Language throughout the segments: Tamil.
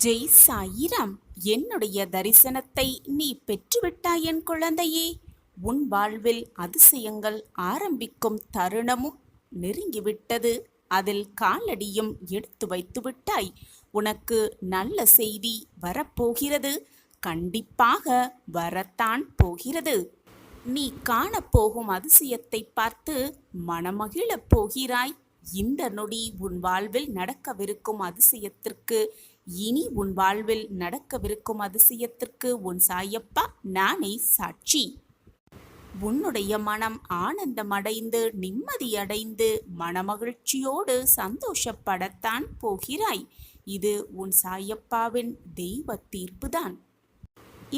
ஜெய் சாயிராம். என்னுடைய தரிசனத்தை நீ பெற்றுவிட்டாய் என் குழந்தையே. உன் வாழ்வில் அதிசயங்கள் ஆரம்பிக்கும் தருணமும் நெருங்கிவிட்டது. அதில் காலடியும் எடுத்து வைத்து விட்டாய். உனக்கு நல்ல செய்தி வரப்போகிறது. கண்டிப்பாக வரத்தான் போகிறது. நீ காணப்போகும் அதிசயத்தை பார்த்து மனமகிழப் போகிறாய். இந்த நொடி உன் வாழ்வில் நடக்கவிருக்கும் அதிசயத்திற்கு, இனி உன் வாழ்வில் நடக்கவிருக்கும் அதிசயத்திற்கு உன் சாயப்பா நானே சாட்சி. உன்னுடைய மனம் ஆனந்தமடைந்து நிம்மதியடைந்து மனமகிழ்ச்சியோடு சந்தோஷப்படத்தான் போகிறாய். இது உன் சாயப்பாவின் தெய்வ தீர்ப்புதான்.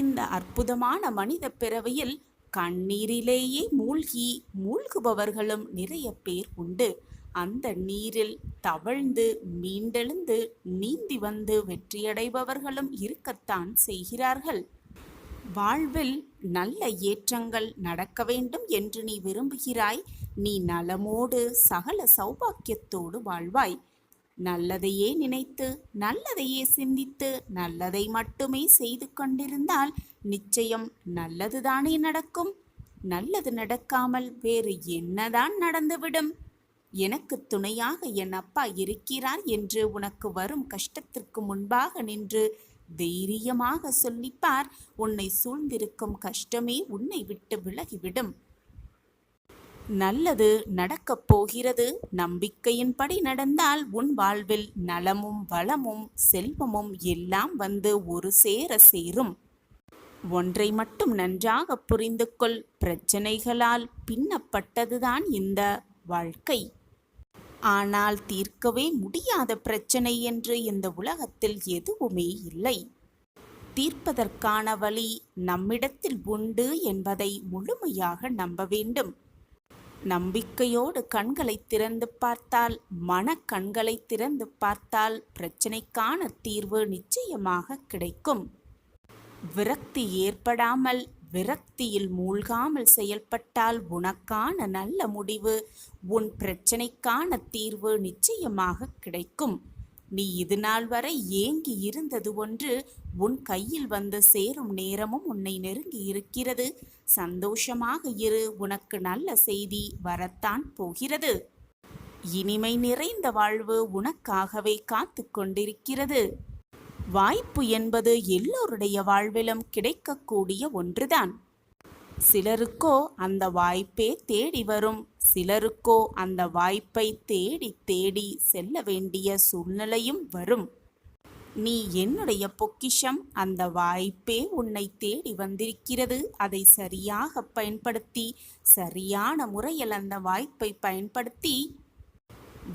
இந்த அற்புதமான மனித பிறவியில் கண்ணீரிலேயே மூழ்குபவர்களும் நிறைய பேர் உண்டு. அந்த நீரில் தவழ்ந்து மீண்டெழுந்து நீந்தி வந்து வெற்றியடைபவர்களும் இருக்கத்தான் செய்கிறார்கள். வாழ்வில் நல்ல ஏற்றங்கள் நடக்க வேண்டும் என்று நீ விரும்புகிறாய். நீ நலமோடு சகல சௌபாக்கியத்தோடு வாழ்வாய். நல்லதையே நினைத்து நல்லதையே சிந்தித்து நல்லதை மட்டுமே செய்து கொண்டிருந்தால் நிச்சயம் நல்லதுதானே நடக்கும். நல்லது நடக்காமல் வேறு என்னதான் நடந்துவிடும்? எனக்கு துணையாக என் அப்பா இருக்கிறார் என்று உனக்கு வரும் கஷ்டத்திற்கு முன்பாக நின்று தைரியமாக சொல்லிப்பார். உன்னை சூழ்ந்திருக்கும் கஷ்டமே உன்னை விட்டு விலகிவிடும். நல்லது நடக்கப் போகிறது. நம்பிக்கையின்படி நடந்தால் உன் வாழ்வில் நலமும் வளமும் செல்வமும் எல்லாம் வந்து ஒரு சேர சேரும். ஒன்றை மட்டும் நன்றாக புரிந்து கொள். பிரச்சனைகளால் பின்னப்பட்டதுதான் இந்த வாழ்க்கை. ஆனால் தீர்க்கவே முடியாத பிரச்சனை என்று இந்த உலகத்தில் எதுவுமே இல்லை. தீர்ப்பதற்கான வழி நம்மிடத்தில் உண்டு என்பதை முழுமையாக நம்ப வேண்டும். நம்பிக்கையோடு கண்களை திறந்து பார்த்தால், மனக்கண்களை திறந்து பார்த்தால் பிரச்சனைக்கான தீர்வு நிச்சயமாக கிடைக்கும். விரக்தி ஏற்படாமல், விரக்தியில் மூழ்காமல் செயல்பட்டால் உனக்கான நல்ல முடிவு, உன் பிரச்சனைக்கான தீர்வு நிச்சயமாக கிடைக்கும். நீ இதுநாள் வரை ஏங்கி இருந்தது ஒன்று உன் கையில் வந்து சேரும் நேரமும் உன்னை நெருங்கி இருக்கிறது. சந்தோஷமாக இரு. உனக்கு நல்ல செய்தி வரத்தான் போகிறது. இனிமை நிறைந்த வாழ்வு உனக்காகவே காத்து கொண்டிருக்கிறது. வாய்ப்பு என்பது எல்லோருடைய வாழ்விலும் கிடைக்கக்கூடிய ஒன்றுதான். சிலருக்கோ அந்த வாய்ப்பே தேடி வரும். சிலருக்கோ அந்த வாய்ப்பை தேடி தேடி செல்ல வேண்டிய சூழ்நிலையும் வரும். நீ என்னுடைய பொக்கிஷம். அந்த வாய்ப்பே உன்னை தேடி வந்திருக்கிறது. அதை சரியாக பயன்படுத்தி, சரியான முறையில் அந்த வாய்ப்பை பயன்படுத்தி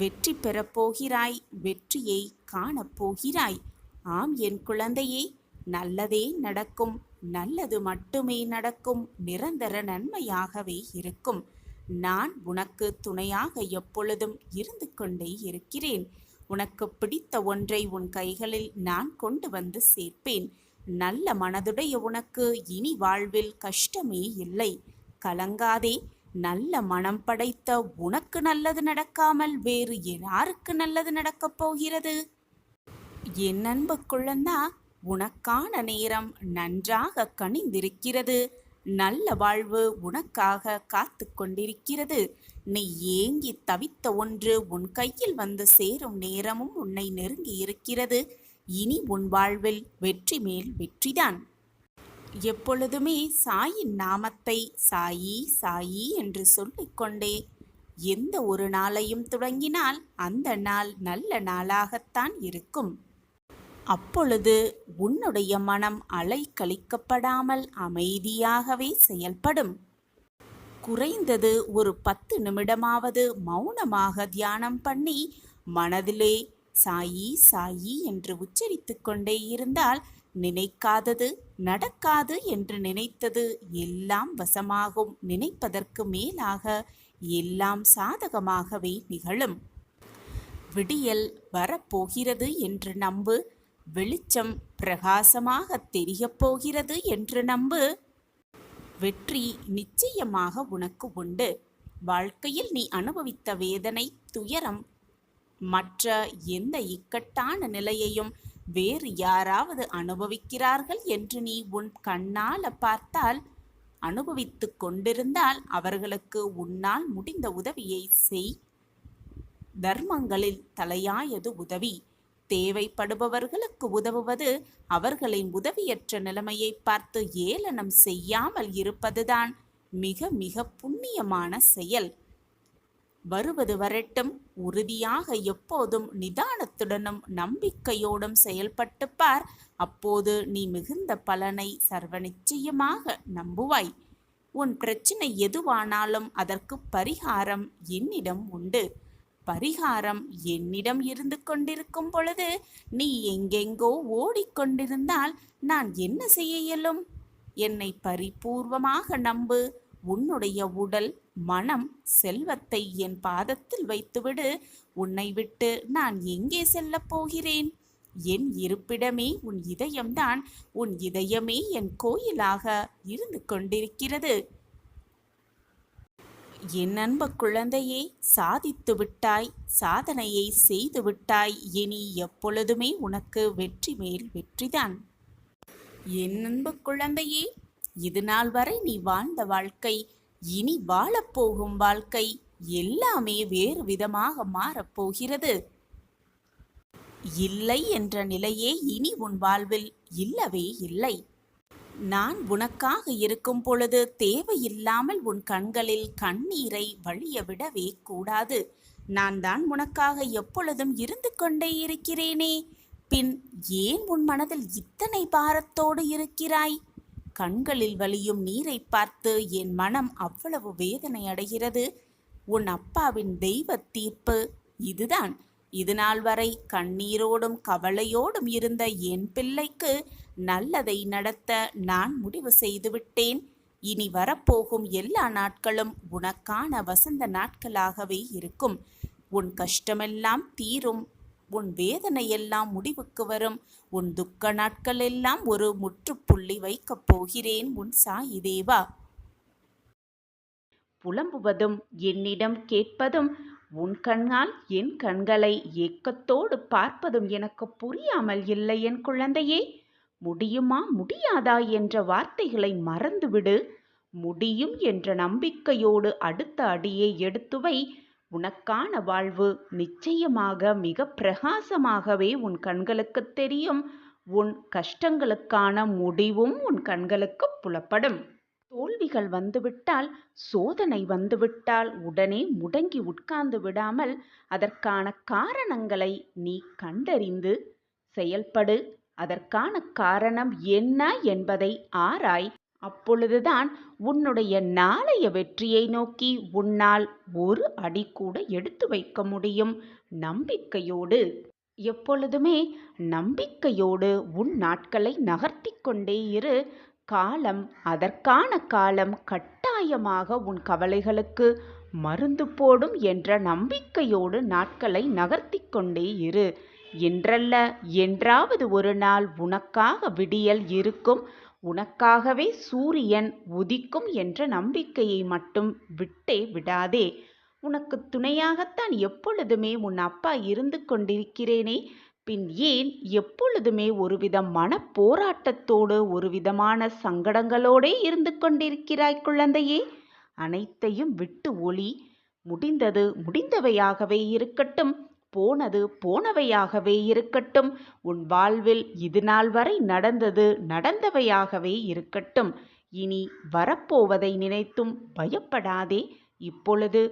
வெற்றி பெறப்போகிறாய். வெற்றியை காணப்போகிறாய். ஆம் என் குழந்தையே, நல்லதே நடக்கும். நல்லது மட்டுமே நடக்கும். நிரந்தர நன்மையாகவே இருக்கும். நான் உனக்கு துணையாக எப்பொழுதும் இருந்து கொண்டே இருக்கிறேன். உனக்கு பிடித்த ஒன்றை உன் கைகளில் நான் கொண்டு வந்து சேர்ப்பேன். நல்ல மனதுடைய உனக்கு இனி வாழ்வில் கஷ்டமே இல்லை. கலங்காதே. நல்ல மனம் படைத்த உனக்கு நல்லது நடக்காமல் வேறு யாருக்கு நல்லது நடக்கப் போகிறது? என் அன்பு குழந்தா, உனக்கான நேரம் நன்றாக கனிந்திருக்கிறது. நல்ல வாழ்வு உனக்காக காத்து கொண்டிருக்கிறது. நீ ஏங்கி தவித்த ஒன்று உன் கையில் வந்து சேரும் நேரமும் உன்னை நெருங்கி இருக்கிறது. இனி உன் வாழ்வில் வெற்றி மேல் வெற்றிதான். எப்பொழுதுமே சாயின் நாமத்தை சாயி சாயி என்று சொல்லிக்கொண்டே எந்த ஒரு நாளையும் தொடங்கினால் அந்த நாள் நல்ல நாளாகத்தான் இருக்கும். அப்பொழுது உன்னுடைய மனம் அலைக்கழிக்கப்படாமல் அமைதியாகவே செயல்படும். குறைந்தது ஒரு 10 நிமிடமாவது மௌனமாக தியானம் பண்ணி மனதிலே சாயி சாயி என்று உச்சரித்து கொண்டே இருந்தால் நினைக்காதது நடக்காது என்று நினைத்தது எல்லாம் வசமாகும். நினைப்பதற்கு மேலாக எல்லாம் சாதகமாகவே நிகழும். விடியல் வரப்போகிறது என்று நம்பு. வெளிச்சம் பிரகாசமாக தெரியப் போகிறது என்று நம்பு. வெற்றி நிச்சயமாக உனக்கு உண்டு. வாழ்க்கையில் நீ அனுபவித்த வேதனை, துயரம் மற்ற எந்த இக்கட்டான நிலையையும் வேறு யாராவது அனுபவிக்கிறார்கள் என்று நீ உன் கண்ணால பார்த்தால், அனுபவித்துக் கொண்டிருந்தால் அவர்களுக்கு உன்னால் முடிந்த உதவியை செய். தர்மங்களில் தலையாயது உதவி. தேவைப்படுபவர்களுக்கு உதவுவது, அவர்களின் உதவியற்ற நிலைமையை பார்த்து ஏளனம் செய்யாமல் இருப்பதுதான் மிக மிக புண்ணியமான செயல். வருவது வரட்டும். உறுதியாக எப்போதும் நிதானத்துடனும் நம்பிக்கையோடும் செயல்பட்டு பார். அப்போது நீ மிகுந்த பலனை சர்வ நிச்சயமாக நம்புவாய். உன் பிரச்சனை எதுவானாலும் அதற்கு பரிகாரம் என்னிடம் உண்டு. பரிகாரம் என்னிடம் இருந்து கொண்டிருக்கும் பொழுது நீ எங்கெங்கோ ஓடிக்கொண்டிருந்தால் நான் என்ன செய்ய இயலும்? என்னை பரிபூர்வமாக நம்பு. உன்னுடைய உடல், மனம், செல்வத்தை என் பாதத்தில் வைத்துவிடு. உன்னை விட்டு நான் எங்கே செல்லப் போகிறேன்? என் இருப்பிடமே உன் இதயம்தான். உன் இதயமே என் கோயிலாக இருந்து கொண்டிருக்கிறது. என் அன்பு குழந்தையே, சாதித்து விட்டாய், சாதனையை செய்து விட்டாய். இனி எப்பொழுதுமே உனக்கு வெற்றி மேல் வெற்றிதான். என் அன்பு குழந்தையே, இது நாள் வரை நீ வாழ்ந்த வாழ்க்கை, இனி வாழப்போகும் வாழ்க்கை எல்லாமே வேறு விதமாக மாறப்போகிறது. இல்லை என்ற நிலையே இனி உன் வாழ்வில் இல்லவே இல்லை. நான் உனக்காக இருக்கும் பொழுது தேவையில்லாமல் உன் கண்களில் கண்ணீரை வழிய விடவே கூடாது. நான் தான் உனக்காக எப்பொழுதும் இருந்து கொண்டே இருக்கிறேனே, பின் ஏன் உன் மனதில் இத்தனை பாரத்தோடு இருக்கிறாய்? கண்களில் வழியும் நீரை பார்த்து என் மனம் அவ்வளவு வேதனை அடைகிறது. உன் அப்பாவின் தெய்வ தீர்ப்பு இதுதான். இது நாள் வரை கண்ணீரோடும் கவலையோடும் இருந்த என் பிள்ளைக்கு நல்லதை நடத்த நான் முடிவு செய்துவிட்டேன். இனி வரப்போகும் எல்லா நாட்களும் உனக்கான வசந்த நாட்களாகவே இருக்கும். உன் கஷ்டமெல்லாம் தீரும். உன் வேதனையெல்லாம் முடிவுக்கு வரும். உன் துக்க நாட்கள் எல்லாம் ஒரு முற்றுப்புள்ளி வைக்கப் போகிறேன் உன் சாயி தேவா. புலம்புவதும் என்னிடம் கேட்பதும், உன் கண்ணால் என் கண்களை ஏக்கத்தோடு பார்ப்பதும் எனக்கு புரியாமல் இல்லை என் குழந்தையே. முடியுமா முடியாதா என்ற வார்த்தைகளை மறந்துவிடு. முடியும் என்ற நம்பிக்கையோடு அடுத்த அடியை எடுத்து வை. உனக்கான வாழ்வு நிச்சயமாக மிக பிரகாசமாகவே உன் கண்களுக்கு தெரியும். உன் கஷ்டங்களுக்கான முடிவும் உன் கண்களுக்கு புலப்படும். தோல்விகள் வந்துவிட்டால், சோதனை வந்துவிட்டால் உடனே முடங்கி உட்கார்ந்து விடாமல் அதற்கான காரணங்களை நீ கண்டறிந்து செயல்படு. அதற்கான காரணம் என்ன என்பதை ஆராய். அப்பொழுதுதான் உன்னுடைய நாளைய வெற்றியை நோக்கி உன்னால் ஒரு அடி கூட எடுத்து வைக்க முடியும். நம்பிக்கையோடு, எப்பொழுதுமே நம்பிக்கையோடு உன் நாட்களை நகர்த்தி கொண்டே இரு. காலம், அதற்கான காலம் கட்டாயமாக உன் கவலைகளுக்கு மருந்து போடும் என்ற நம்பிக்கையோடு நாட்களை நகர்த்தி கொண்டே இரு. என்றல்ல என்றாவது ஒரு நாள் உனக்காக விடியல் இருக்கும். உனக்காகவே சூரியன் உதிக்கும் என்ற நம்பிக்கையை மட்டும் விட்டே விடாதே. உனக்கு துணையாகத்தான் எப்பொழுதுமே உன் அப்பா இருந்து கொண்டிருக்கிறேனே, பின் ஏன் எப்பொழுதுமே ஒருவித மனப்போராட்டத்தோடு ஒரு விதமான சங்கடங்களோடே இருந்து கொண்டிருக்கிறாய் குழந்தையே? அனைத்தையும் விட்டு ஒளி. முடிந்தது முடிந்தவையாகவே இருக்கட்டும். போனது போனவையாகவே இருக்கட்டும். உன் வாழ்வில் இது நாள் வரை நடந்தது நடந்தவையாகவே இருக்கட்டும். இனி வரப்போவதை நினைத்தும் பயப்படாதே. இப்பொழுது,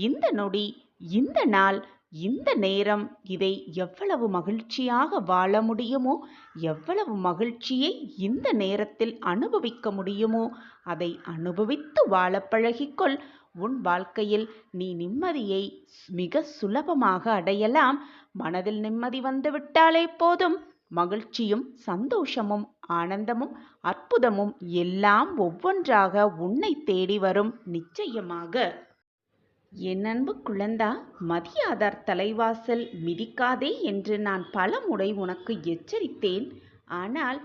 இந்த நொடி, இந்த நாள், இந்த நேரம், இதை எவ்வளவு மகிழ்ச்சியாக வாழ முடியுமோ, எவ்வளவு மகிழ்ச்சியை இந்த நேரத்தில் அனுபவிக்க முடியுமோ அதை அனுபவித்து வாழ பழகிக்கொள். உன் வாழ்க்கையில் நீ நிம்மதியை மிக சுலபமாக அடையலாம். மனதில் நிம்மதி வந்துவிட்டாலே போதும். மகிழ்ச்சியும் சந்தோஷமும் ஆனந்தமும் அற்புதமும் எல்லாம் ஒவ்வொன்றாக உன்னை தேடி வரும் நிச்சயமாக. என் அன்பு குழந்தா, மதியாதார் தலைவாசல் மிதிக்காதே என்று நான் பல முறை உனக்கு எச்சரித்தேன். ஆனால்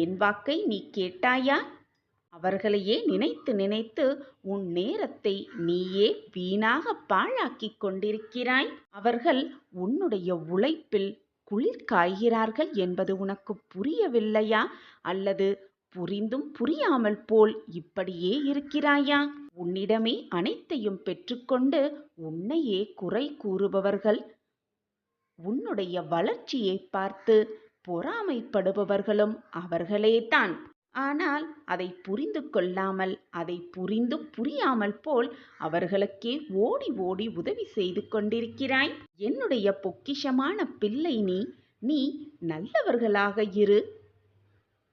என் வாக்கை நீ கேட்டாயா? அவர்களையே நினைத்து நினைத்து உன் நேரத்தை நீயே வீணாக பாழாக்கிக் கொண்டிருக்கிறாய். அவர்கள் உன்னுடைய உழைப்பில் குளிர் காய்கிறார்கள் என்பது உனக்கு புரியவில்லையா? அல்லது புரிந்தும் புரியாமல் போல் இப்படியே இருக்கிறாயா? உன்னிடமே அனைத்தையும் பெற்றுக்கொண்டு உன்னையே குறை கூறுபவர்கள், உன்னுடைய வளர்ச்சியை பார்த்து பொறாமைப்படுபவர்களும் அவர்களேதான். ஆனால் அதை புரிந்து கொள்ளாமல், அதை புரிந்தும் புரியாமல் போல் அவர்களுக்கே ஓடி ஓடி உதவி செய்து கொண்டிருக்கிறாய். என்னுடைய பொக்கிஷமான பிள்ளை நீ நல்லவர்களாக இரு.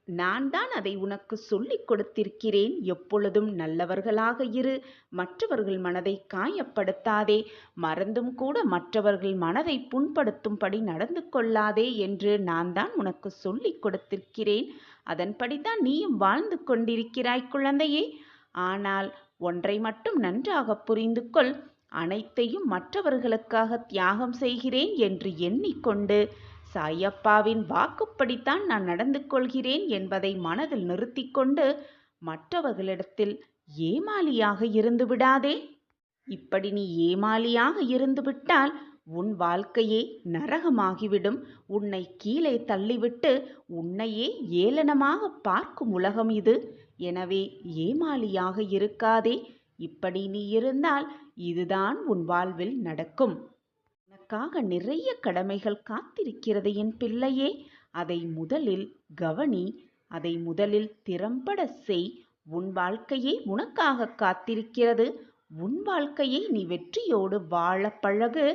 நான் தான் அதை உனக்கு சொல்லிக் கொடுத்திருக்கிறேன். எப்பொழுதும் நல்லவர்களாக இரு. மற்றவர்கள் மனதை காயப்படுத்தாதே. மறந்தும் கூட மற்றவர்கள் மனதை புண்படுத்தும்படி நடந்து கொள்ளாதே என்று நான் தான் உனக்கு சொல்லிக் கொடுத்திருக்கிறேன். அதன்படிதான் நீயும் வாழ்ந்து கொண்டிருக்கிறாய் குழந்தையே. ஆனால் ஒன்றை மட்டும் நன்றாக புரிந்து கொள். அனைத்தையும் மற்றவர்களுக்காக தியாகம் செய்கிறேன் என்று எண்ணிக்கொண்டு சாயப்பாவின் வாக்குப்படித்தான் நான் நடந்து கொள்கிறேன் என்பதை மனதில் நிறுத்தி கொண்டு மற்றவர்களிடத்தில் ஏமாளியாக இருந்து விடாதே. இப்படி நீ ஏமாளியாக இருந்துவிட்டால் உன் வாழ்க்கையே நரகமாகிவிடும். உன்னை கீழே தள்ளிவிட்டு உன்னையே ஏளனமாக பார்க்கும் உலகம் இது. எனவே ஏமாளியாக இருக்காதே. இப்படி நீ இருந்தால் இதுதான் உன் வாழ்வில் நடக்கும். உனக்காக நிறைய கடமைகள் காத்திருக்கிறது என் பிள்ளையே. அதை முதலில் கவனி. அதை முதலில் திறம்பட செய். உன் வாழ்க்கையே உனக்காக காத்திருக்கிறது. உன் வாழ்க்கையை நீ வெற்றியோடு வாழ பழகு.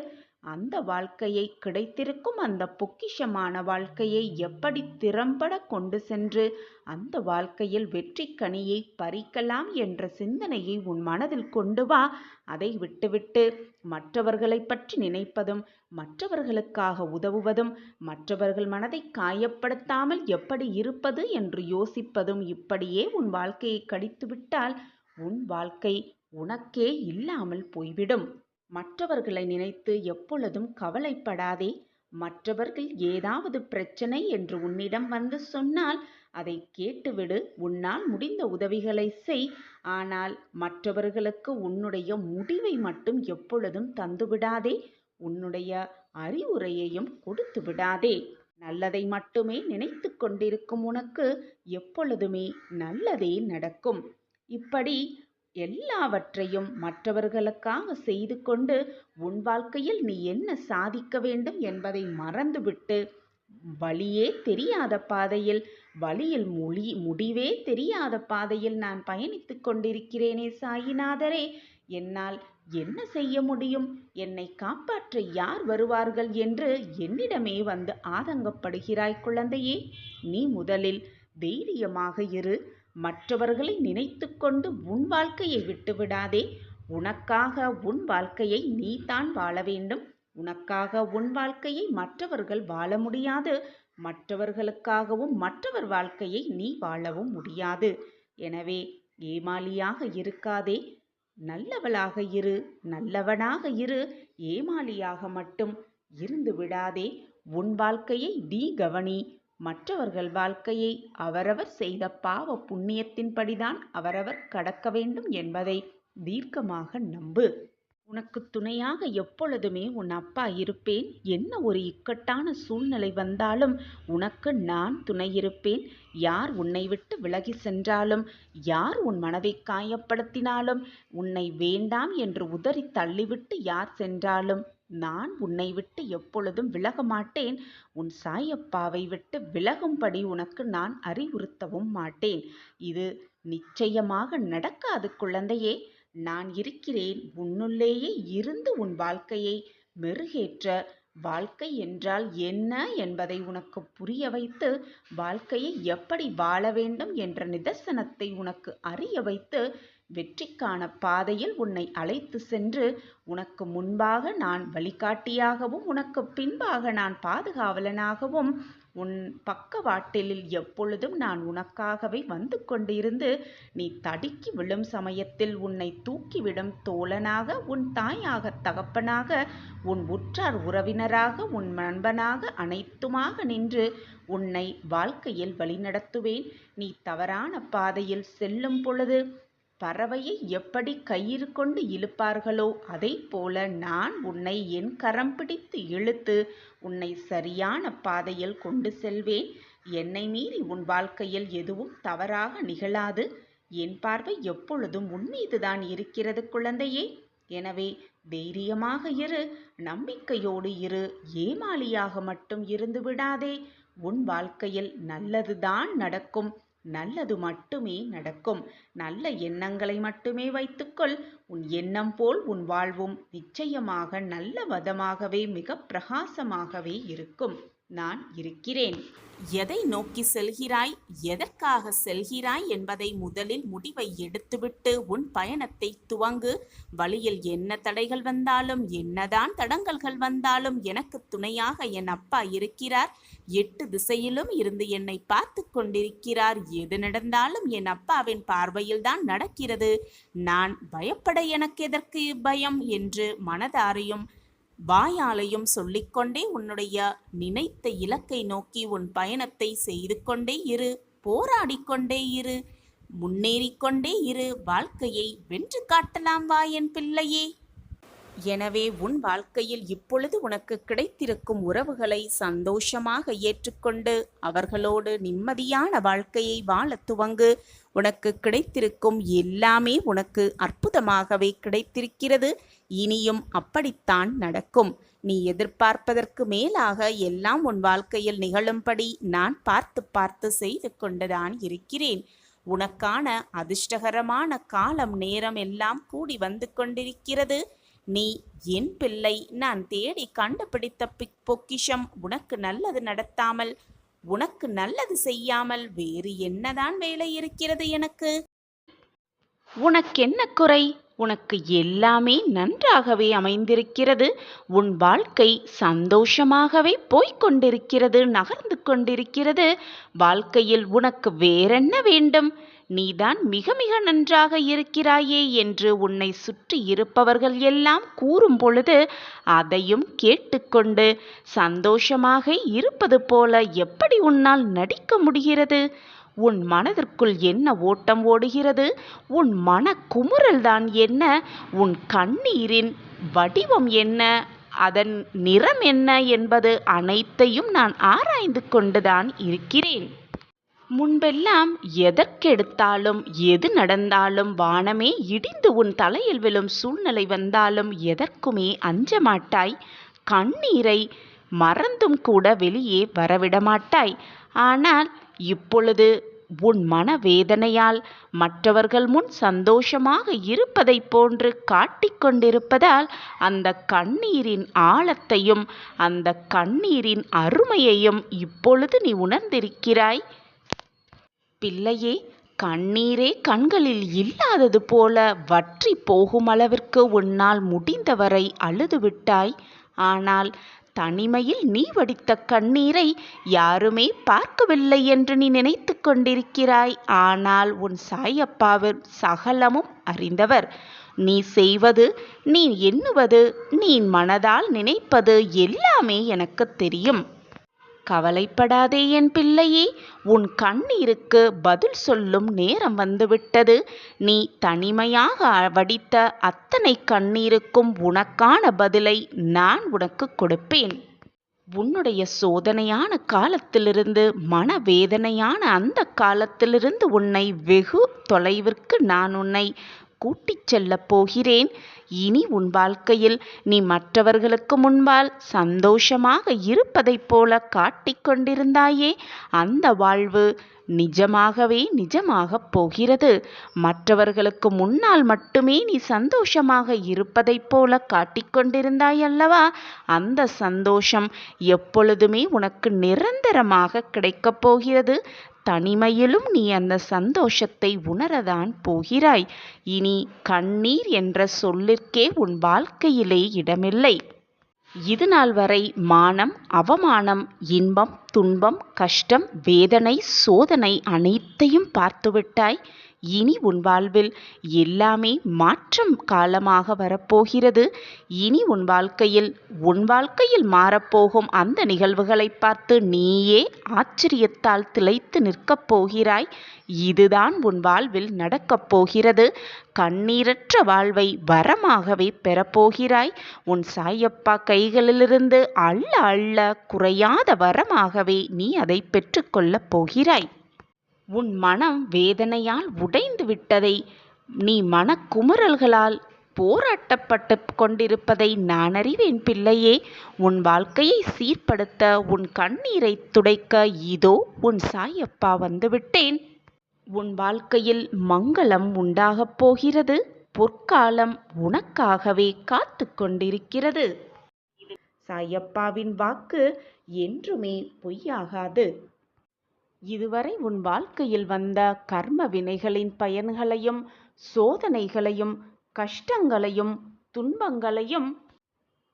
அந்த வாழ்க்கையை, கிடைத்திருக்கும் அந்த பொக்கிஷமான வாழ்க்கையை எப்படி திறம்பட கொண்டு சென்று அந்த வாழ்க்கையில் வெற்றி கனியை பறிக்கலாம் என்ற சிந்தனையை உன் மனதில் கொண்டு வா. அதை விட்டுவிட்டு மற்றவர்களை பற்றி நினைப்பதும், மற்றவர்களுக்காக உதவுவதும், மற்றவர்கள் மனதை காயப்படுத்தாமல் எப்படி இருப்பது என்று யோசிப்பதும் இப்படியே உன் வாழ்க்கையை கழித்துவிட்டால் உன் வாழ்க்கை உனக்கே இல்லாமல் போய்விடும். மற்றவர்களை நினைத்து எப்பொழுதும் கவலைப்படாதே. மற்றவர்கள் ஏதாவது பிரச்சனை என்று உன்னிடம் வந்து சொன்னால் அதை கேட்டுவிடு. உன்னால் முடிந்த உதவிகளை செய். ஆனால் மற்றவர்களுக்கு உன்னுடைய முடிவை மட்டும் எப்பொழுதும் தந்துவிடாதே. உன்னுடைய அறிவுரையையும் கொடுத்து விடாதே. நல்லதை மட்டுமே நினைத்து கொண்டிருக்கும் உனக்கு எப்பொழுதுமே நல்லதே நடக்கும். இப்படி எல்லாவற்றையும் மற்றவர்களுக்காக செய்து கொண்டு உன் வாழ்க்கையில் நீ என்ன சாதிக்க வேண்டும் என்பதை மறந்துவிட்டு வழியே தெரியாத பாதையில், வழியில் முடிவே தெரியாத பாதையில் நான் பயணித்து கொண்டிருக்கிறேனே சாயிநாதரே, என்னால் என்ன செய்ய முடியும்? என்னை காப்பாற்ற யார் வருவார்கள் என்று என்னிடமே வந்து ஆதங்கப்படுகிறாய் குழந்தையே. நீ முதலில் தைரியமாக இரு. மற்றவர்களை நினைத்து கொண்டு உன் வாழ்க்கையை விட்டுவிடாதே. உனக்காக உன் வாழ்க்கையை நீ தான் வாழ வேண்டும். உனக்காக உன் வாழ்க்கையை மற்றவர்கள் வாழ முடியாது. மற்றவர்களுக்காகவும் மற்றவர் வாழ்க்கையை நீ வாழவும் முடியாது. எனவே ஏமாளியாக இருக்காதே. நல்லவளாக இரு, நல்லவனாக இரு. ஏமாளியாக மட்டும் இருந்து விடாதே. உன் வாழ்க்கையை நீ கவனி. மற்றவர்கள் வாழ்க்கையை அவரவர் செய்த பாவ புண்ணியத்தின்படிதான் அவரவர் கடக்க வேண்டும் என்பதை தீர்க்கமாக நம்பு. உனக்கு துணையாக எப்பொழுதுமே உன் அப்பா இருப்பேன். என்ன ஒரு இக்கட்டான சூழ்நிலை வந்தாலும் உனக்கு நான் துணை இருப்பேன். யார் உன்னை விட்டு விலகி சென்றாலும், யார் உன் மனதை காயப்படுத்தினாலும், உன்னை வேண்டாம் என்று உதறி தள்ளிவிட்டு யார் சென்றாலும் நான் உன்னை விட்டு எப்பொழுதும் விலக மாட்டேன். உன் சாயப்பாவை விட்டு விலகும்படி உனக்கு நான் அறிவுறுத்தவும் மாட்டேன். இது நிச்சயமாக நடக்காது குழந்தையே. நான் இருக்கிறேன். உன்னுள்ளேயே இருந்து உன் வாழ்க்கையை மெருகேற்ற, வாழ்க்கை என்றால் என்ன என்பதை உனக்கு புரிய வைத்து, வாழ்க்கையை எப்படி வாழ வேண்டும் என்ற நிதர்சனத்தை உனக்கு அறிய வைத்து, வெற்றிக்கான பாதையில் உன்னை அழைத்து சென்று உனக்கு முன்பாக நான் வழிகாட்டியாகவும் உனக்கு பின்பாக நான் பாதுகாவலனாகவும் உன் பக்கவாட்டிலில் எப்பொழுதும் நான் உனக்காகவே வந்து கொண்டிருந்து நீ தடுக்கி விழும் சமயத்தில் உன்னை தூக்கிவிடும் தோழனாக, உன் தாயாக, தகப்பனாக, உன் உற்றார் உறவினராக, உன் நண்பனாக அனைத்துமாக நின்று உன்னை வாழ்க்கையில் வழிநடத்துவேன். நீ தவறான பாதையில் செல்லும் பொழுது பறவையை எப்படி கயிறு கொண்டு இழுப்பார்களோ அதை போல நான் உன்னை என் கரம் பிடித்து இழுத்து உன்னை சரியான பாதையில் கொண்டு செல்வேன். என்னை மீறி உன் வாழ்க்கையில் எதுவும் தவறாக நிகழாது. என் பார்வை எப்பொழுதும் உன் மீதுதான் இருக்கிறது குழந்தையே. எனவே தைரியமாக இரு, நம்பிக்கையோடு இரு, ஏமாளியாக மட்டும் இருந்து விடாதே. உன் வாழ்க்கையில் நல்லதுதான் நடக்கும், நல்லது மட்டுமே நடக்கும். நல்ல எண்ணங்களை மட்டுமே வைத்துக்கொள். உன் எண்ணம் போல் உன் வாழ்வும் நிச்சயமாக நல்ல வதமாகவே மிக பிரகாசமாகவே இருக்கும். நான் இருக்கிறேன். எதை நோக்கி செல்கிறாய், எதற்காக செல்கிறாய் என்பதை முதலில் முடிவை எடுத்துவிட்டு உன் பயணத்தை துவங்கு. வழியில் என்ன தடைகள் வந்தாலும், என்னதான் தடங்கல்கள் வந்தாலும் எனக்கு துணையாக என் அப்பா இருக்கிறார். 8 திசையிலும் இருந்து என்னை பார்த்து கொண்டிருக்கிறார். எது நடந்தாலும் என் அப்பாவின் பார்வையில்தான் நடக்கிறது. நான் பயப்பட எனக்கு எதற்கு பயம் என்று மனதாரையும் வாயாலையும் சொல்லிக்கொண்டே உன்னுடைய நினைத்த இலக்கை நோக்கி உன் பயணத்தை செய்து கொண்டே இரு, போராடிக்கொண்டே இரு, முன்னேறிக்கொண்டே இரு. வாழ்க்கையை வென்று காட்டலாம் வா என் பிள்ளையே. எனவே உன் வாழ்க்கையில் இப்பொழுது உனக்கு கிடைத்திருக்கும் உறவுகளை சந்தோஷமாக ஏற்றுக்கொண்டு அவர்களோடு நிம்மதியான வாழ்க்கையை வாழ துவங்கு. உனக்கு கிடைத்திருக்கும் எல்லாமே உனக்கு அற்புதமாகவே கிடைத்திருக்கிறது. இனியும் அப்படித்தான் நடக்கும். நீ எதிர்பார்ப்பதற்கு மேலாக எல்லாம் உன் வாழ்க்கையில் நிகழும்படி நான் பார்த்து பார்த்து செய்து கொண்டுதான் இருக்கிறேன். உனக்கான அதிர்ஷ்டகரமான காலம் நேரம் எல்லாம் கூடி வந்து கொண்டிருக்கிறது. நீ என் பிள்ளை, நான் தேடி கண்டுபிடித்த பொக்கிஷம். உனக்கு நல்லது நடத்தாமல், உனக்கு நல்லது செய்யாமல் வேறு என்னதான் வேலை இருக்கிறது எனக்கு? உனக்கென்ன குறை? உனக்கு எல்லாமே நன்றாகவே அமைந்திருக்கிறது. உன் வாழ்க்கை சந்தோஷமாகவே போய்கொண்டிருக்கிறது, நகர்ந்து கொண்டிருக்கிறது. வாழ்க்கையில் உனக்கு வேறென்ன வேண்டும்? நீதான் மிக மிக நன்றாக இருக்கிறாயே என்று உன்னை சுற்றி இருப்பவர்கள் எல்லாம் கூறும் பொழுது அதையும் கேட்டுக்கொண்டு சந்தோஷமாக இருப்பது போல எப்படி உன்னால் நடிக்க முடிகிறது? உன் மனதிற்குள் என்ன ஓட்டம் ஓடுகிறது? உன் மன குமுறல்தான் என்ன? உன் கண்ணீரின் வடிவம் என்ன? அதன் நிறம் என்ன என்பது அனைத்தையும் நான் ஆராய்ந்து கொண்டுதான் இருக்கிறேன். முன்பெல்லாம் எதற்கெடுத்தாலும் எது நடந்தாலும் வானமே இடிந்து உன் தலையில் விழும் சூழ்நிலை வந்தாலும் எதற்குமே அஞ்ச மாட்டாய். கண்ணீரை மறந்தும் கூட வெளியே வரவிடமாட்டாய். ஆனால் இப்பொழுது உன் மனவேதனையால் மற்றவர்கள் முன் சந்தோஷமாக இருப்பதைப் போன்று காட்டிக்கொண்டிருப்பதால் அந்த கண்ணீரின் ஆழத்தையும் அந்த கண்ணீரின் அருமையையும் இப்பொழுது நீ உணர்ந்திருக்கிறாய். பிள்ளையே, கண்ணீரே கண்களில் இல்லாதது போல வற்றி போகும் அளவிற்கு உன்னால் முடிந்தவரை அழுதுவிட்டாய். ஆனால் தனிமையில் நீ வடித்த கண்ணீரை யாருமே பார்க்கவில்லை என்று நீ நினைத்து கொண்டிருக்கிறாய். ஆனால் உன் சாயப்பாவின் சகலமும் அறிந்தவர். நீ செய்வது, நீ எண்ணுவது, நீ மனதால் நினைப்பது எல்லாமே எனக்கு தெரியும். கவலைப்படாதே என் பிள்ளையே, உன் கண்ணீருக்கு பதில் சொல்லும் நேரம் வந்துவிட்டது. நீ தனிமையாக வடித்த அத்தனை கண்ணீருக்கும் உனக்கான பதிலை நான் உனக்கு கொடுப்பேன். உன்னுடைய சோதனையான காலத்திலிருந்து, மனவேதனையான அந்த காலத்திலிருந்து உன்னை வெகு தொலைவிற்கு நான் உன்னை கூட்டிச் செல்லப் போகிறேன். இனி உன் வாழ்க்கையில் நீ மற்றவர்களுக்கு முன்பால் சந்தோஷமாக இருப்பதைப் போல காட்டிக்கொண்டிருந்தாயே, அந்த வாழ்வு நிஜமாகப் போகிறது. மற்றவர்களுக்கு முன்னால் மட்டுமே நீ சந்தோஷமாக இருப்பதைப் போல காட்டிக்கொண்டிருந்தாய் அல்லவா? அந்த சந்தோஷம் எப்பொழுதுமே உனக்கு நிரந்தரமாக கிடைக்கப் போகிறது. தனிமையிலும் நீ அந்த சந்தோஷத்தை உணரதான் போகிறாய். இனி கண்ணீர் என்ற சொல்லிற்கே உன் வாழ்க்கையிலே இடமில்லை. இதுநாள் வரை மானம், அவமானம், இன்பம், துன்பம், கஷ்டம், வேதனை, சோதனை அனைத்தையும் பார்த்துவிட்டாய். இனி உன் வாழ்வில் எல்லாமே மாற்றம் காலமாக வரப்போகிறது. இனி உன் வாழ்க்கையில் மாறப்போகும் அந்த நிகழ்வுகளை பார்த்து நீயே ஆச்சரியத்தால் திளைத்து நிற்கப் போகிறாய். இதுதான் உன் வாழ்வில் நடக்கப் போகிறது. கண்ணீரற்ற வாழ்வை வரமாகவே பெறப்போகிறாய். உன் சாயப்பா கைகளிலிருந்து அள்ள அள்ள குறையாத வரமாகவே நீ அதை பெற்றுக்கொள்ளப் போகிறாய். உன் மனம் வேதனையால் உடைந்து விட்டதை, நீ மனக்குமுறல்களால் போராட்டப்பட்டு கொண்டிருப்பதை நான் அறிவேன் பிள்ளையே. உன் வாழ்க்கையை சீர்படுத்த, உன் கண்ணீரை துடைக்க இதோ உன் சாயப்பா வந்துவிட்டேன். உன் வாழ்க்கையில் மங்களம் உண்டாகப் போகிறது. பொற்காலம் உனக்காகவே காத்து கொண்டிருக்கிறது. சாயப்பாவின் வாக்கு என்றுமே பொய்யாகாது. இதுவரை உன் வாழ்க்கையில் வந்த கர்ம வினைகளின் பயன்களையும் சோதனைகளையும் கஷ்டங்களையும் துன்பங்களையும்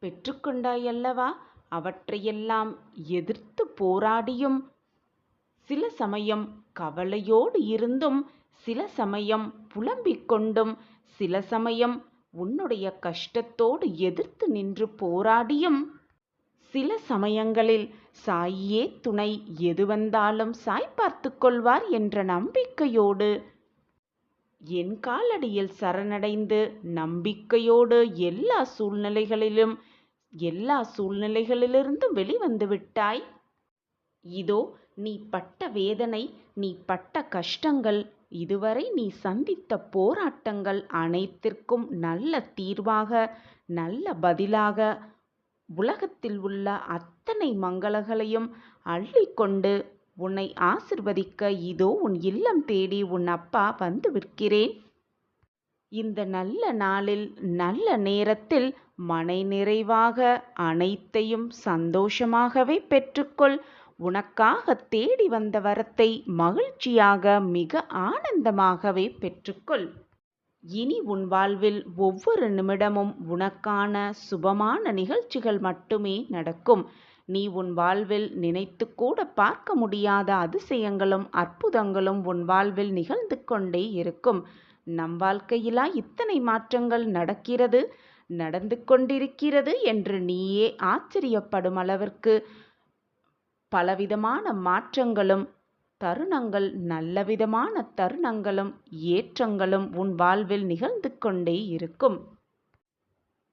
பெற்றுக்கொண்டாயல்லவா? அவற்றையெல்லாம் எதிர்த்து போராடியும், சில சமயம் கவலையோடு இருந்தும், சில சமயம் புலம்பிக் கொண்டும், சில சமயம் உன்னுடைய கஷ்டத்தோடு எதிர்த்து நின்று போராடியும், சில சமயங்களில் சாயே துணை, எது வந்தாலும் சாய் பார்த்து கொள்வார் என்ற நம்பிக்கையோடு என் காலடியில் சரணடைந்து நம்பிக்கையோடு எல்லா சூழ்நிலைகளிலிருந்தும் வெளிவந்து விட்டாய். இதோ நீ பட்ட வேதனை, நீ பட்ட கஷ்டங்கள், இதுவரை நீ சந்தித்த போராட்டங்கள் அனைத்திற்கும் நல்ல தீர்வாக, நல்ல பதிலாக உலகத்தில் உள்ள அத்தனை மங்களங்களையும் அள்ளிக்கொண்டு உன்னை ஆசிர்வதிக்க இதோ உன் இல்லம் தேடி உன் அப்பா வந்து விற்கிறேன். இந்த நல்ல நாளில், நல்ல நேரத்தில் மனை நிறைவாக அனைத்தையும் சந்தோஷமாகவே பெற்றுக்கொள். உனக்காக தேடி வந்த வரத்தை மகிழ்ச்சியாக, மிக ஆனந்தமாகவே பெற்றுக்கொள். இனி உன் வாழ்வில் ஒவ்வொரு நிமிடமும் உனக்கான சுபமான நிகழ்ச்சிகள் மட்டுமே நடக்கும். நீ உன் வாழ்வில் நினைத்து கூட பார்க்க முடியாத அதிசயங்களும் அற்புதங்களும் உன் வாழ்வில் நிகழ்ந்து கொண்டே இருக்கும். நம் வாழ்க்கையிலா இத்தனை மாற்றங்கள் நடந்து கொண்டிருக்கிறது என்று நீயே ஆச்சரியப்படும் அளவிற்கு பலவிதமான மாற்றங்களும் தருணங்கள், நல்லவிதமான தருணங்களும் ஏற்றங்களும் உன் வாழ்வில் நிகழ்ந்து கொண்டே இருக்கும்.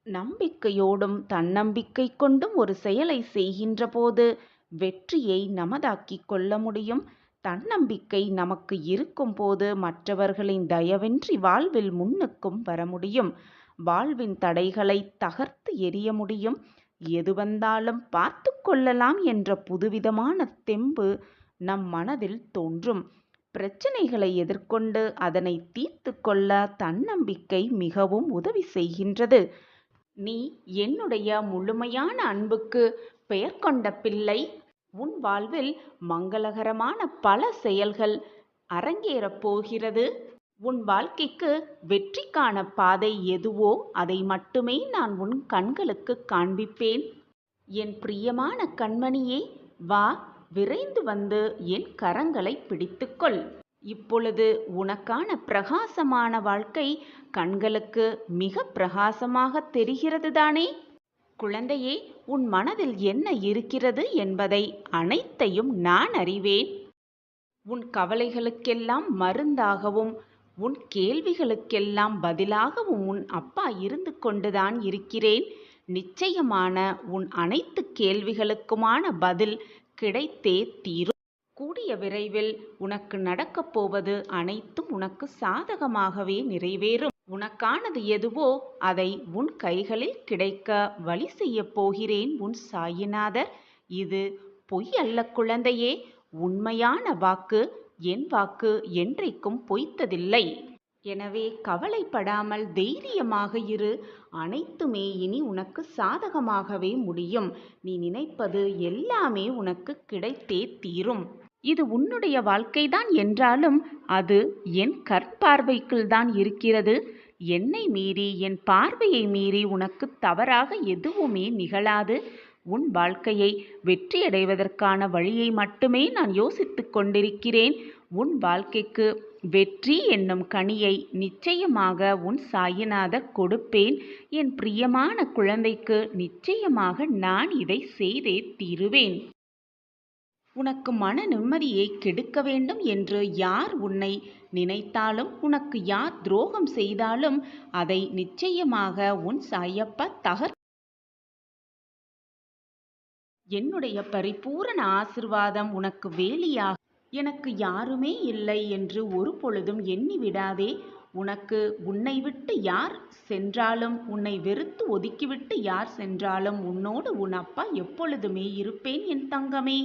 நம்பிக்கையோடும் தன்னம்பிக்கை கொண்டும் ஒரு செயலை செய்கின்ற போது வெற்றியை நமதாக்கிக் கொள்ள முடியும். தன்னம்பிக்கை நமக்கு இருக்கும் போது மற்றவர்களின் தயவின்றி வாழ்வில் முன்னுக்கும் வர முடியும். வாழ்வின் தடைகளை தகர்த்து எறிய முடியும். எது வந்தாலும் பார்த்து கொள்ளலாம் என்ற புதுவிதமான தெம்பு நம் மனதில் தோன்றும். பிரச்சனைகளை எதிர்கொண்டு அதனை தீர்த்து கொள்ள தன்னம்பிக்கை மிகவும் உதவி செய்கின்றது. நீ என்னுடைய முழுமையான அன்புக்கு பெயர் கொண்ட பிள்ளை. உன் வாழ்வில் மங்களகரமான பல செயல்கள் அரங்கேறப் போகிறது. உன் வாழ்க்கைக்கு வெற்றிக்கான பாதை எதுவோ அதை மட்டுமே நான் உன் கண்களுக்கு காண்பிப்பேன். என் பிரியமான கண்மணியே, வா, விரைந்து வந்து என் கரங்களை பிடித்துக்கொள். இப்பொழுது உனக்கான பிரகாசமான வாழ்க்கை கண்களுக்கு மிக பிரகாசமாக தெரிகிறது தானே? குழந்தையே, உன் மனதில் என்ன இருக்கிறது என்பதை அனைத்தையும் நான் அறிவேன். உன் கவலைகளுக்கெல்லாம் மருந்தாகவும் உன் கேள்விகளுக்கெல்லாம் பதிலாகவும் உன் அப்பா இருந்து கொண்டுதான் இருக்கிறேன். நிச்சயமான உன் அனைத்து கேள்விகளுக்குமான பதில் கிடைத்தே தீரும். கூடிய விரைவில் உனக்கு நடக்கப் போவது அனைத்தும் உனக்கு சாதகமாகவே நிறைவேறும். உனக்கானது எதுவோ அதை உன் கைகளில் கிடைக்க வழி செய்யப் போகிறேன் உன் சாயிநாதர். இது பொய் அல்ல குழந்தையே, உண்மையான வாக்கு. என் வாக்கு என்றைக்கும் பொய்த்ததில்லை. எனவே கவலைப்படாமல் தைரியமாக இரு. அனைத்துமே இனி உனக்கு சாதகமாகவே முடியும். நீ நினைப்பது எல்லாமே உனக்கு கிடைத்தே தீரும். இது உன்னுடைய வாழ்க்கைதான் என்றாலும் அது என் கற்பார்வைக்குள் தான் இருக்கிறது. என்னை மீறி, என் பார்வையை மீறி உனக்கு தவறாக எதுவுமே நிகழாது. உன் வாழ்க்கையை வெற்றியடைவதற்கான வழியை மட்டுமே நான் யோசித்து கொண்டிருக்கிறேன். உன் வாழ்க்கைக்கு வெற்றி என்னும் கனியை நிச்சயமாக உன் சாயிநாதர் கொடுப்பேன். என் பிரியமான குழந்தைக்கு நிச்சயமாக நான் இதை செய்தே தீருவேன். உனக்கு மன நிம்மதியை கெடுக்க வேண்டும் என்று யார் உன்னை நினைத்தாலும், உனக்கு யார் துரோகம் செய்தாலும் அதை நிச்சயமாக உன் சாயப்பா என்னுடைய பரிபூரண ஆசிர்வாதம் உனக்கு வேலியாக. எனக்கு யாருமே இல்லை என்று ஒரு பொழுதும் எண்ணி விடாதே. உனக்கு உன்னை விட்டு யார் சென்றாலும், உன்னை வெறுத்து ஒதுக்கிவிட்டு யார் சென்றாலும் உன்னோடு உன் அப்பா எப்பொழுதுமே இருப்பேன் என் தங்கமே.